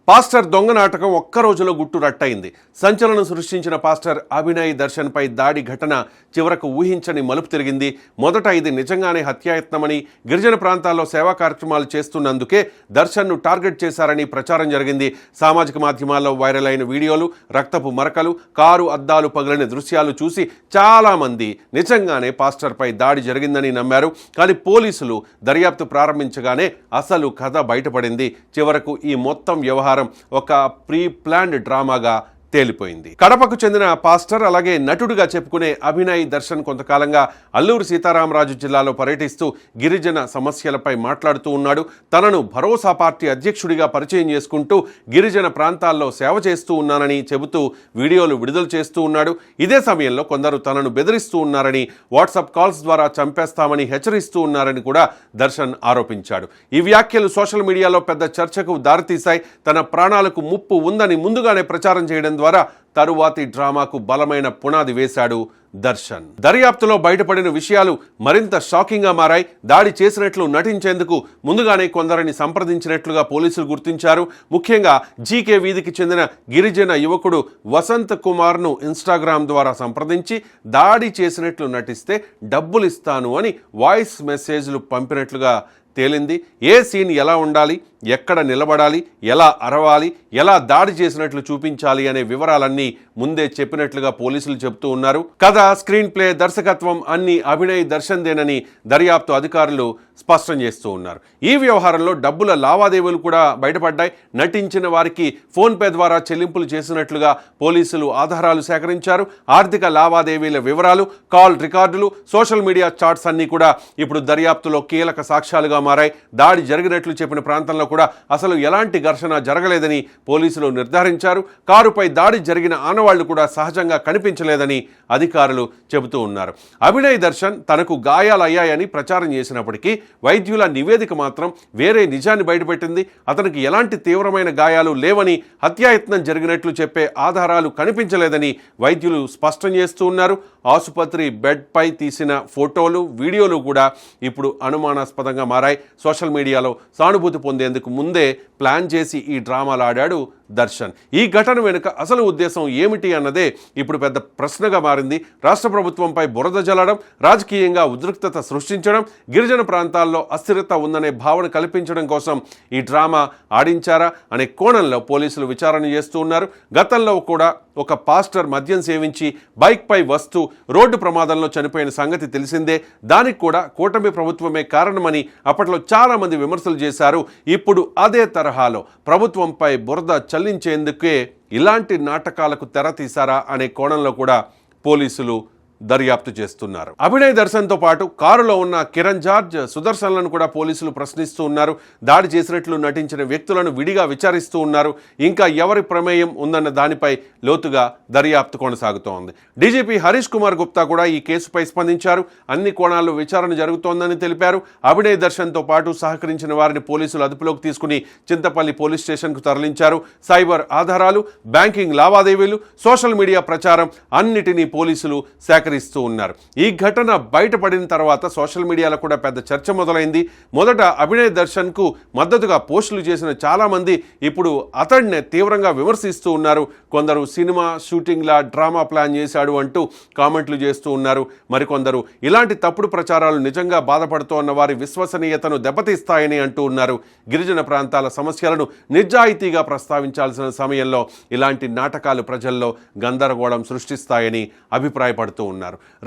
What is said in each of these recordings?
Pastor దొంగ నాటకం ఒక్క రోజులో గుట్టు రట్టయింది. సంచలనం సృష్టించిన పాస్టర్ అభినయ్ దర్శన్ పై దాడి ఘటన చివరకు ఊహించని మలుపు తిరిగింది. మొదట ఇది నిజంగానే హత్యాయత్నమని, గిరిజన ప్రాంతాల్లో సేవా కార్యక్రమాలు చేస్తున్నందుకే దర్శన్ను టార్గెట్ చేశారని ప్రచారం జరిగింది. సామాజిక మాధ్యమాల్లో వైరల్ అయిన వీడియోలు, రక్తపు మరకలు, కారు అద్దాలు పగిలిన దృశ్యాలు చూసి చాలామంది నిజంగానే పాస్టర్పై దాడి జరిగిందని నమ్మారు. కానీ పోలీసులు దర్యాప్తు ప్రారంభించగానే అసలు కథ బయటపడింది. చివరకు ఈ మొత్తం వ్యవహారం ఒక ప్రీ ప్లాన్డ్ డ్రామాగా తేలిపోయింది. కడపకు చెందిన పాస్టర్, అలాగే నటుడిగా చెప్పుకునే అభినయ్ దర్శన్ కొంతకాలంగా అల్లూరు సీతారామరాజు జిల్లాలో పర్యటిస్తూ గిరిజన సమస్యలపై మాట్లాడుతూ ఉన్నాడు. తనను భరోసా పార్టీ అధ్యక్షుడిగా పరిచయం చేసుకుంటూ గిరిజన ప్రాంతాల్లో సేవ చేస్తూ ఉన్నానని చెబుతూ వీడియోలు విడుదల చేస్తూ ఉన్నాడు. ఇదే సమయంలో కొందరు తనను బెదిరిస్తూ ఉన్నారని, వాట్సాప్ కాల్స్ ద్వారా చంపేస్తామని హెచ్చరిస్తూ ఉన్నారని కూడా దర్శన్ ఆరోపించాడు. ఈ వ్యాఖ్యలు సోషల్ మీడియాలో పెద్ద చర్చకు దారితీశాయి. తన ప్రాణాలకు ముప్పు ఉందని ముందుగానే ప్రచారం చేయడం ద్వారా తరువాతి డ్రామాకు బలమైన పునాది వేశాడు దర్శన్. దర్యాప్తులో బయటపడిన విషయాలు మరింత షాకింగ్గా మారాయి. దాడి చేసినట్లు నటించేందుకు ముందుగానే కొందరిని సంప్రదించినట్లుగా పోలీసులు గుర్తించారు. ముఖ్యంగా జీకే వీధికి చెందిన గిరిజన యువకుడు వసంత్ కుమార్ను ఇన్స్టాగ్రామ్ ద్వారా సంప్రదించి దాడి చేసినట్లు నటిస్తే డబ్బులు ఇస్తాను అని వాయిస్ మెసేజ్లు పంపినట్లుగా తేలింది. ఏ సీన్ ఎలా ఉండాలి, ఎక్కడ నిలబడాలి, ఎలా అరవాలి, ఎలా దాడి చేసినట్లు చూపించాలి అనే వివరాలన్నీ ముందే చెప్పినట్లుగా పోలీసులు చెబుతూ ఉన్నారు. కథ, స్క్రీన్ ప్లే, దర్శకత్వం అన్ని అభినయ్ దర్శన్దేనని దర్యాప్తు అధికారులు స్పష్టం చేస్తూ ఉన్నారు. ఈ వ్యవహారంలో డబ్బుల లావాదేవీలు కూడా బయటపడ్డాయి. నటించిన వారికి ఫోన్పే ద్వారా చెల్లింపులు చేసినట్లుగా పోలీసులు ఆధారాలు సేకరించారు. ఆర్థిక లావాదేవీల వివరాలు, కాల్ రికార్డులు, సోషల్ మీడియా చాట్స్ అన్నీ కూడా ఇప్పుడు దర్యాప్తులో కీలక సాక్ష్యాలుగా మారాయి. దాడి జరిగినట్లు చెప్పిన ప్రాంతంలో కూడా అసలు ఎలాంటి ఘర్షణ జరగలేదని పోలీసులు నిర్ధారించారు. కారుపై దాడి జరిగిన ఆనవాళ్లు కూడా సహజంగా కనిపించలేదని అధికారులు చెబుతూ ఉన్నారు. అభినయ్ దర్శన్ తనకు గాయాలయ్యాయని ప్రచారం చేసినప్పటికీ వైద్యుల నివేదిక మాత్రం వేరే నిజాన్ని బయటపెట్టింది. అతనికి ఎలాంటి తీవ్రమైన గాయాలు లేవని, హత్యాయత్నం జరిగినట్లు చెప్పే ఆధారాలు కనిపించలేదని వైద్యులు స్పష్టం చేస్తూ ఉన్నారు. ఆసుపత్రి బెడ్పై తీసిన ఫోటోలు, వీడియోలు కూడా ఇప్పుడు అనుమానాస్పదంగా మారాయి. సోషల్ మీడియాలో సానుభూతి పొందేందుకు ముందే ప్లాన్ చేసి ఈ డ్రామాలు ఆడాడు దర్శన్. ఈ ఘటన వెనుక అసలు ఉద్దేశం ఏమిటి అన్నదే ఇప్పుడు పెద్ద ప్రశ్నగా మారింది. రాష్ట్ర ప్రభుత్వంపై బురద జల్లడం, రాజకీయంగా ఉద్రిక్తత సృష్టించడం, గిరిజన ప్రాంతాల్లో అస్థిరత ఉందనే భావన కల్పించడం కోసం ఈ డ్రామా ఆడించారా అనే కోణంలో పోలీసులు విచారణ చేస్తూ ఉన్నారు. గతంలో కూడా ఒక పాస్టర్ మద్యం సేవించి బైక్పై వస్తూ రోడ్డు ప్రమాదంలో చనిపోయిన సంగతి తెలిసిందే. దానికి కూడా కూటమి ప్రభుత్వమే కారణమని అప్పట్లో చాలామంది విమర్శలు చేశారు. ఇప్పుడు అదే తరహాలో ప్రభుత్వంపై బురద చల్లించేందుకే ఇలాంటి నాటకాలకు తెర తీశారా అనే కోణంలో కూడా పోలీసులు దర్యాప్తు చేస్తున్నారు. అభినయ్ దర్శన్తో పాటు కారులో ఉన్న కిరణ్ జార్జ్, సుదర్శన్లను కూడా పోలీసులు ప్రశ్నిస్తూ ఉన్నారు. దాడి చేసినట్లు నటించిన వ్యక్తులను విడిగా విచారిస్తూ ఉన్నారు. ఇంకా ఎవరి ప్రమేయం ఉందన్న దానిపై లోతుగా దర్యాప్తు కొనసాగుతోంది. డీజీపీ హరీష్ కుమార్ గుప్తా కూడా ఈ కేసుపై స్పందించారు. అన్ని కోణాల్లో విచారణ జరుగుతోందని తెలిపారు. అభినయ్ దర్శన్తో పాటు సహకరించిన వారిని పోలీసులు అదుపులోకి తీసుకుని చింతపల్లి పోలీస్ స్టేషన్కు తరలించారు. సైబర్ ఆధారాలు, బ్యాంకింగ్ లావాదేవీలు, సోషల్ మీడియా ప్రచారం అన్నిటినీ పోలీసులు సేకరిస్తూ ఉన్నారు. ఈ ఘటన బయటపడిన తర్వాత సోషల్ మీడియాలో కూడా పెద్ద చర్చ మొదలైంది. మొదట అభినయ్ దర్శన్కు మద్దతుగా పోస్టులు చేసిన చాలామంది ఇప్పుడు అతడినే తీవ్రంగా విమర్శిస్తూ ఉన్నారు. కొందరు సినిమా షూటింగ్లా డ్రామా ప్లాన్ చేశాడు అంటూ కామెంట్లు చేస్తూ ఉన్నారు. మరికొందరు ఇలాంటి తప్పుడు ప్రచారాలు నిజంగా బాధపడుతూ ఉన్న వారి విశ్వసనీయతను దెబ్బతీస్తాయని అంటూ ఉన్నారు. గిరిజన ప్రాంతాల సమస్యలను నిజాయితీగా ప్రస్తావించాల్సిన సమయంలో ఇలాంటి నాటకాలు ప్రజల్లో గందరగోళం సృష్టిస్తాయని అభిప్రాయపడుతూ ఉన్నారు.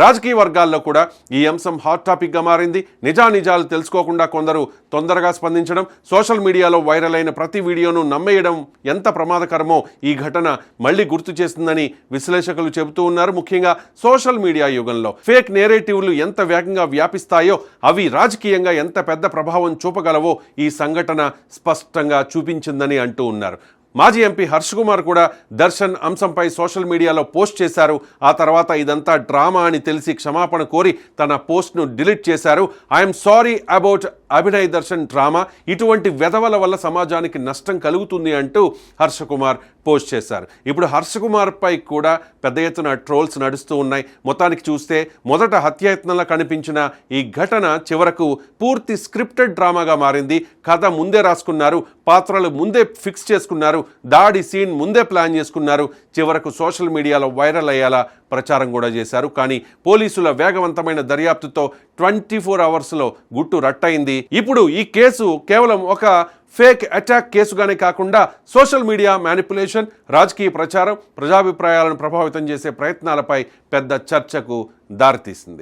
రాజకీయ వర్గాల్లో కూడా ఈ అంశం హాట్ టాపిక్గా మారింది. నిజానిజాలు తెలుసుకోకుండా కొందరు తొందరగా స్పందించడం, సోషల్ మీడియాలో వైరల్ అయిన ప్రతి వీడియోను నమ్మేయడం ఎంత ప్రమాదకరమో ఈ ఘటన మళ్లీ గుర్తు చేస్తుందని విశ్లేషకులు చెబుతూ ఉన్నారు. ముఖ్యంగా సోషల్ మీడియా యుగంలో ఫేక్ నేరేటివ్లు ఎంత వేగంగా వ్యాపిస్తాయో అవి రాజకీయంగా ఎంత పెద్ద ప్రభావం చూపగలవో ఈ సంఘటన స్పష్టంగా చూపించిందని అంటూ ఉన్నారు. మాజీ ఎంపీ హర్ష్ కుమార్ కూడా దర్శన్ అంశంపై సోషల్ మీడియాలో పోస్ట్ చేశారు. ఆ తర్వాత ఇదంతా డ్రామా అని తెలిసి క్షమాపణ కోరి తన పోస్ట్ను డిలీట్ చేశారు. I'm sorry about Abhinay Darshan drama, ఇటువంటి వెధవల వల్ల సమాజానికి నష్టం కలుగుతుంది అంటూ హర్ష కుమార్ పోస్ట్ చేశారు. ఇప్పుడు హర్ష కుమార్పై కూడా పెద్ద ఎత్తున ట్రోల్స్ నడుస్తూ ఉన్నాయి. మొత్తానికి చూస్తే మొదట హత్యాయత్నంలా కనిపించిన ఈ ఘటన చివరకు పూర్తి స్క్రిప్టెడ్ డ్రామాగా మారింది. కథ ముందే రాసుకున్నారు, పాత్రలు ముందే ఫిక్స్ చేసుకున్నారు. చేశారు. దాడి సీన్ ముందే ప్లాన్ చేసుకున్నారు. చివరకు సోషల్ మీడియాలో వైరల్ అయ్యేలా ప్రచారం కూడా చేశారు. కానీ పోలీసుల వేగవంతమైన దర్యాప్తుతో 24 అవర్స్లో గుట్టు రట్టయింది. ఇప్పుడు ఈ కేసు కేవలం ఒక ఫేక్ అటాక్ కేసుగానే కాకుండా సోషల్ మీడియా మ్యానిపులేషన్, రాజకీయ ప్రచారం, ప్రజాభిప్రాయాలను ప్రభావితం చేసే ప్రయత్నాలపై పెద్ద చర్చకు దారితీసింది.